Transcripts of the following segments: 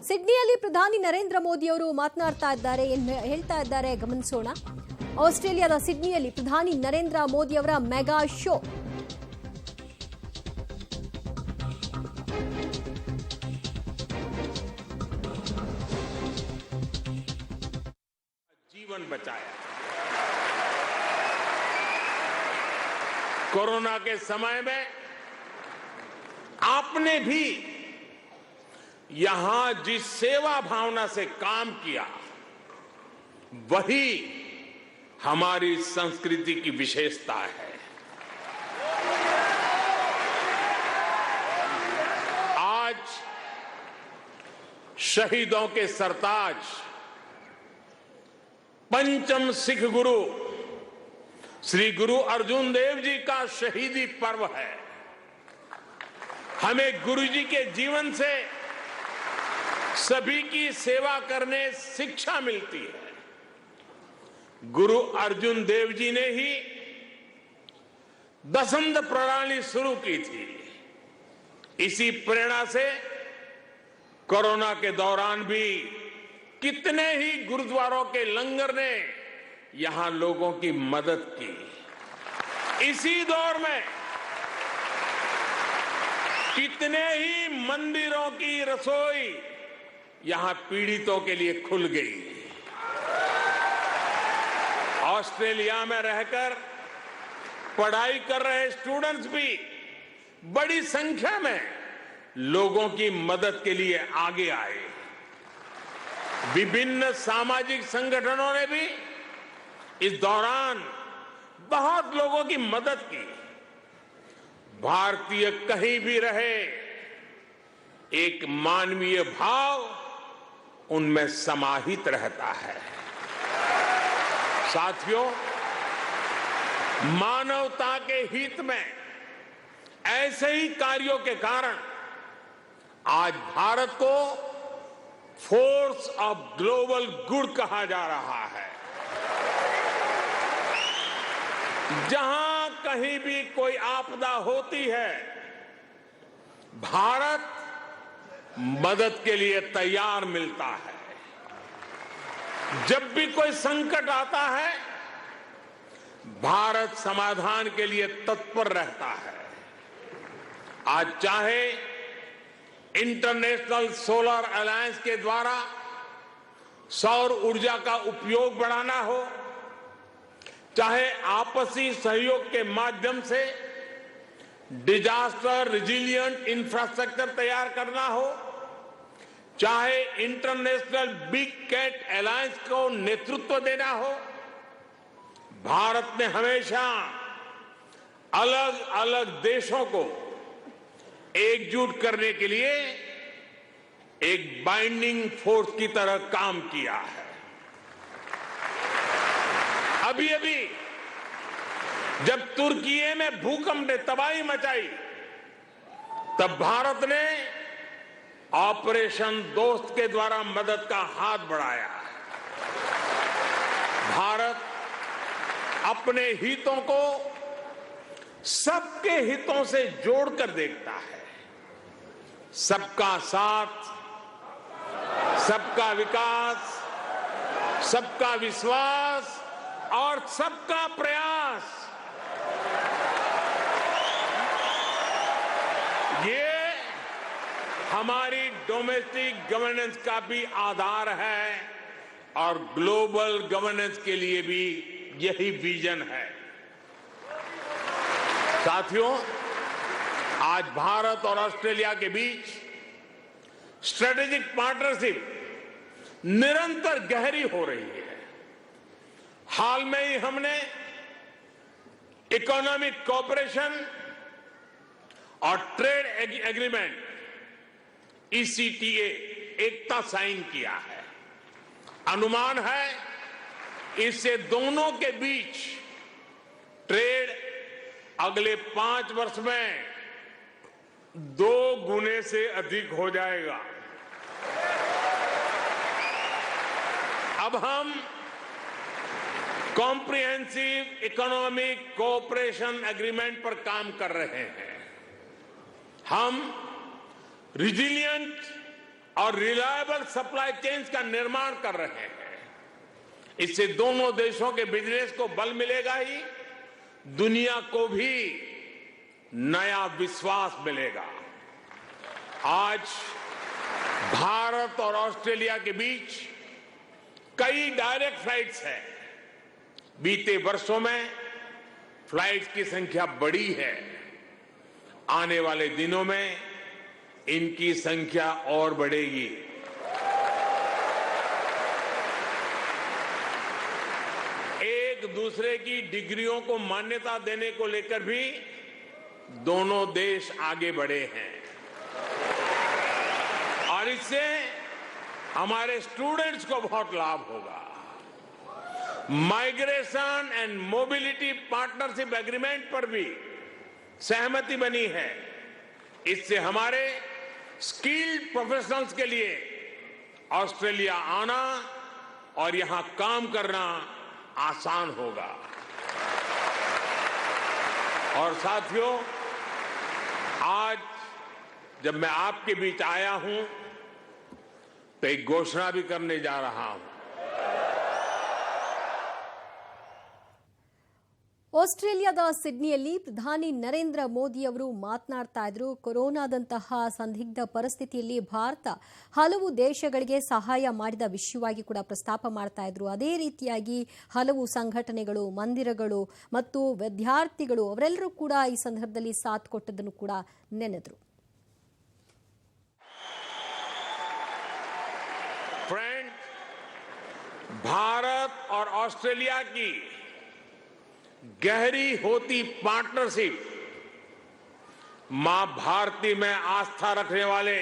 ಸಿಡ್ನಿಯಲ್ಲಿ ಪ್ರಧಾನಿ ನರೇಂದ್ರ ಮೋದಿ ಅವರು ಮಾತನಾಡ್ತಾ ಇದ್ದಾರೆ, ಏನು ಹೇಳ್ತಾ ಇದ್ದಾರೆ ಗಮನಿಸೋಣ. ಆಸ್ಟ್ರೇಲಿಯಾದ ಸಿಡ್ನಿಯಲ್ಲಿ ಪ್ರಧಾನಿ ನರೇಂದ್ರ ಮೋದಿ ಅವರ ಮೆಗಾ ಶೋ. जीवन बचाया। कोरोना के समय में आपने भी यहां जिस सेवा भावना से काम किया, वही हमारी संस्कृति की विशेषता है। आज शहीदों के सरताज पंचम सिख गुरु श्री गुरु अर्जुन देव जी का शहीदी पर्व है। हमें गुरु जी के जीवन से सभी की सेवा करने शिक्षा मिलती है। गुरु अर्जुन देव जी ने ही दसंध प्रणाली शुरू की थी। इसी प्रेरणा से कोरोना के दौरान भी कितने ही गुरुद्वारों के लंगर ने यहां लोगों की मदद की। इसी दौर में कितने ही मंदिरों की रसोई यहां पीड़ितों के लिए खुल गई। ऑस्ट्रेलिया में रहकर पढ़ाई कर रहे स्टूडेंट्स भी बड़ी संख्या में लोगों की मदद के लिए आगे आए। विभिन्न सामाजिक संगठनों ने भी इस दौरान बहुत लोगों की मदद की। भारतीय कहीं भी रहे, एक मानवीय भाव उनमें समाहित रहता है। साथियों, मानवता के हित में ऐसे ही कार्यों के कारण आज भारत को फोर्स ऑफ ग्लोबल गुड कहा जा रहा है। जहां कहीं भी कोई आपदा होती है, भारत मदद के लिए तैयार मिलता है। जब भी कोई संकट आता है, भारत समाधान के लिए तत्पर रहता है। आज चाहे इंटरनेशनल सोलर अलायंस के द्वारा सौर ऊर्जा का उपयोग बढ़ाना हो, चाहे आपसी सहयोग के माध्यम से डिजास्टर रिजिलिएंट इंफ्रास्ट्रक्चर तैयार करना हो, चाहे इंटरनेशनल बिग कैट अलायंस को नेतृत्व देना हो, भारत ने हमेशा अलग अलग देशों को एकजुट करने के लिए एक बाइंडिंग फोर्स की तरह काम किया है। अभी अभी जब तुर्की में भूकंप ने तबाही मचाई, तब भारत ने ऑपरेशन दोस्त के द्वारा मदद का हाथ बढ़ाया। भारत अपने हितों को सबके हितों से जोड़कर देखता है। सबका साथ, सबका विकास, सबका विश्वास और सबका प्रयास, ये हमारी डोमेस्टिक गवर्नेंस का भी आधार है और ग्लोबल गवर्नेंस के लिए भी यही विजन है। साथियों, आज भारत और ऑस्ट्रेलिया के बीच स्ट्रेटेजिक पार्टनरशिप निरंतर गहरी हो रही है। हाल में ही हमने इकोनॉमिक कोऑपरेशन और ट्रेड एग्रीमेंट ECTA एकता साइन किया है। अनुमान है इससे दोनों के बीच ट्रेड अगले 5 वर्ष में 2 गुने से अधिक हो जाएगा। अब हम कॉम्प्रिहेंसिव इकोनॉमिक कोऑपरेशन एग्रीमेंट पर काम कर रहे हैं। हम रिजिलिएंट और रिलायबल सप्लाई चेन्स का निर्माण कर रहे हैं। इससे दोनों देशों के बिजनेस को बल मिलेगा ही, दुनिया को भी नया विश्वास मिलेगा। आज भारत और ऑस्ट्रेलिया के बीच कई डायरेक्ट फ्लाइट्स हैं। बीते वर्षों में फ्लाइट्स की संख्या बढ़ी है। आने वाले दिनों में इनकी संख्या और बढ़ेगी। एक दूसरे की डिग्रियों को मान्यता देने को लेकर भी दोनों देश आगे बढ़े हैं और इससे हमारे स्टूडेंट्स को बहुत लाभ होगा। Migration and mobility partnership agreement पर भी सहमति बनी है। इससे हमारे स्किल्ड प्रोफेशनल्स के लिए ऑस्ट्रेलिया आना और यहां काम करना आसान होगा। और साथियों, आज जब मैं आपके बीच आया हूं तो एक घोषणा भी करने जा रहा हूं। ಆಸ್ಟ್ರೇಲಿಯಾದ ಸಿಡ್ನಿಯಲ್ಲಿ ಪ್ರಧಾನಿ ನರೇಂದ್ರ ಮೋದಿ ಅವರು ಮಾತನಾಡ್ತಾ ಇದ್ರು. ಕೊರೋನಾದಂತಹ ಸಂದಿಗ್ಧ ಪರಿಸ್ಥಿತಿಯಲ್ಲಿ ಭಾರತ ಹಲವು ದೇಶಗಳಿಗೆ ಸಹಾಯ ಮಾಡಿದ ವಿಷಯವಾಗಿ ಕೂಡ ಪ್ರಸ್ತಾಪ ಮಾಡ್ತಾ ಇದ್ರು. ಅದೇ ರೀತಿಯಾಗಿ ಹಲವು ಸಂಘಟನೆಗಳು, ಮಂದಿರಗಳು ಮತ್ತು ವಿದ್ಯಾರ್ಥಿಗಳು ಅವರೆಲ್ಲರೂ ಕೂಡ ಈ ಸಂದರ್ಭದಲ್ಲಿ ಸಾಥ್ ಕೊಟ್ಟದನ್ನು ಕೂಡ ನೆನೆದ್ರು. फ्रेंड, भारत और ऑस्ट्रेलिया की गहरी होती पार्टनरशिप मां भारती में आस्था रखने वाले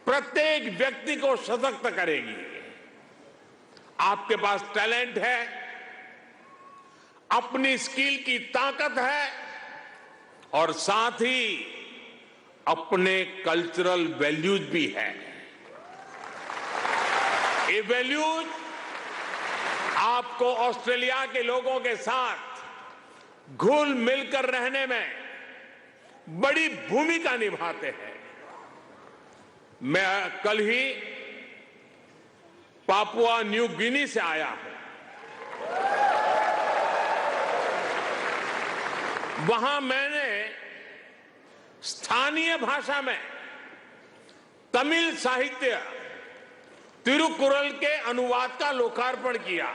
प्रत्येक व्यक्ति को सशक्त करेगी। आपके पास टैलेंट है, अपनी स्किल की ताकत है और साथ ही अपने कल्चरल वैल्यूज भी है। ये वैल्यूज आपको ऑस्ट्रेलिया के लोगों के साथ घुल मिलकर रहने में बड़ी भूमिका निभाते हैं। मैं कल ही पापुआ न्यू गिनी से आया हूं। वहां मैंने स्थानीय भाषा में तमिल साहित्य तिरुकुरल के अनुवाद का लोकार्पण किया।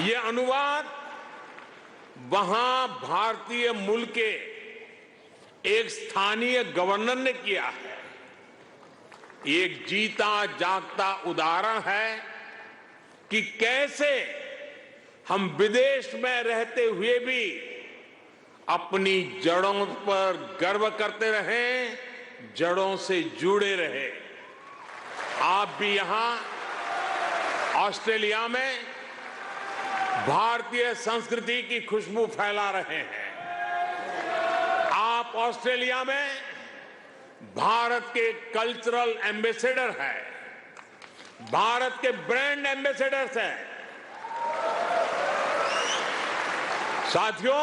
ये अनुवाद वहां भारतीय मूल के एक स्थानीय गवर्नर ने किया है। एक जीता जागता उदाहरण है कि कैसे हम विदेश में रहते हुए भी अपनी जड़ों पर गर्व करते रहें, जड़ों से जुड़े रहे। आप भी यहां ऑस्ट्रेलिया में भारतीय संस्कृति की खुशबू फैला रहे हैं। आप ऑस्ट्रेलिया में भारत के कल्चरल एम्बेसडर हैं, भारत के ब्रांड एम्बेसडर्स हैं। साथियों,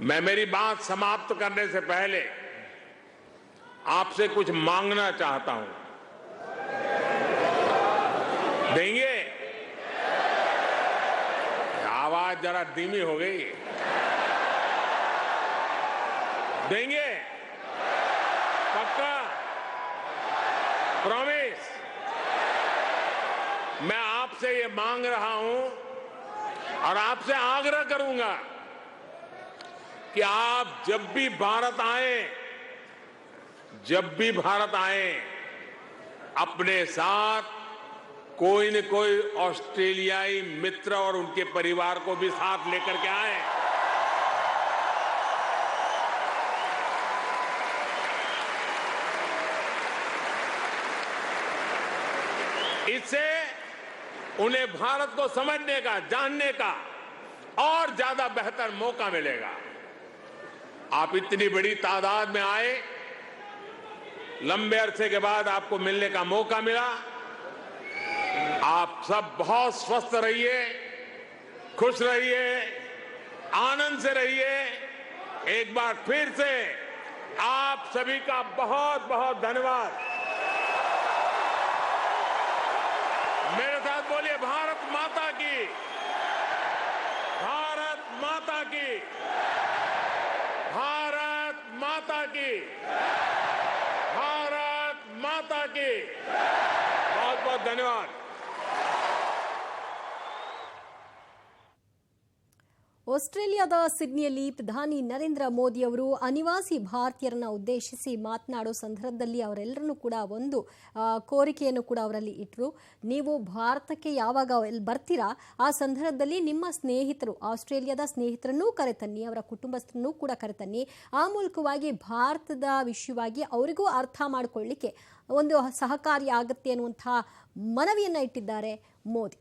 मैं मेरी बात समाप्त करने से पहले आपसे कुछ मांगना चाहता हूं। देंगे? आवाज जरा धीमी हो गई। देंगे? पक्का? प्रॉमिस? मैं आपसे ये मांग रहा हूं और आपसे आग्रह करूंगा कि आप जब भी भारत आए अपने साथ कोई न कोई ऑस्ट्रेलियाई मित्र और उनके परिवार को भी साथ लेकर के आए। इससे उन्हें भारत को समझने का, जानने का और ज्यादा बेहतर मौका मिलेगा। आप इतनी बड़ी तादाद में आए, लंबे अरसे के बाद आपको मिलने का मौका मिला। आप सब बहुत स्वस्थ रहिए, खुश रहिए, आनंद से रहिए। एक बार फिर से सभी का बहुत बहुत धन्यवाद। मेरे साथ बोलिए, भारत माता की, भारत माता की, भारत माता की, भारत माता की। बहुत बहुत धन्यवाद। ಆಸ್ಟ್ರೇಲಿಯಾದ ಸಿಡ್ನಿಯಲ್ಲಿ ಪ್ರಧಾನಿ ನರೇಂದ್ರ ಮೋದಿ ಅವರು ಅನಿವಾಸಿ ಭಾರತೀಯರನ್ನ ಉದ್ದೇಶಿಸಿ ಮಾತನಾಡೋ ಸಂದರ್ಭದಲ್ಲಿ ಅವರೆಲ್ಲರನ್ನೂ ಕೂಡ ಒಂದು ಕೋರಿಕೆಯನ್ನು ಕೂಡ ಅವರಲ್ಲಿ ಇಟ್ಟರು. ನೀವು ಭಾರತಕ್ಕೆ ಯಾವಾಗ ಬರ್ತೀರಾ ಆ ಸಂದರ್ಭದಲ್ಲಿ ನಿಮ್ಮ ಸ್ನೇಹಿತರು, ಆಸ್ಟ್ರೇಲಿಯಾದ ಸ್ನೇಹಿತರನ್ನೂ ಕರೆತನ್ನಿ, ಅವರ ಕುಟುಂಬಸ್ಥರನ್ನೂ ಕೂಡ ಕರೆತನ್ನಿ. ಆ ಮೂಲಕವಾಗಿ ಭಾರತದ ವಿಷಯವಾಗಿ ಅವರಿಗೂ ಅರ್ಥ ಮಾಡಿಕೊಳ್ಳಿಕ್ಕೆ ಒಂದು ಸಹಕಾರಿ ಆಗುತ್ತೆ ಅನ್ನುವಂಥ ಮನವಿಯನ್ನು ಇಟ್ಟಿದ್ದಾರೆ ಮೋದಿ.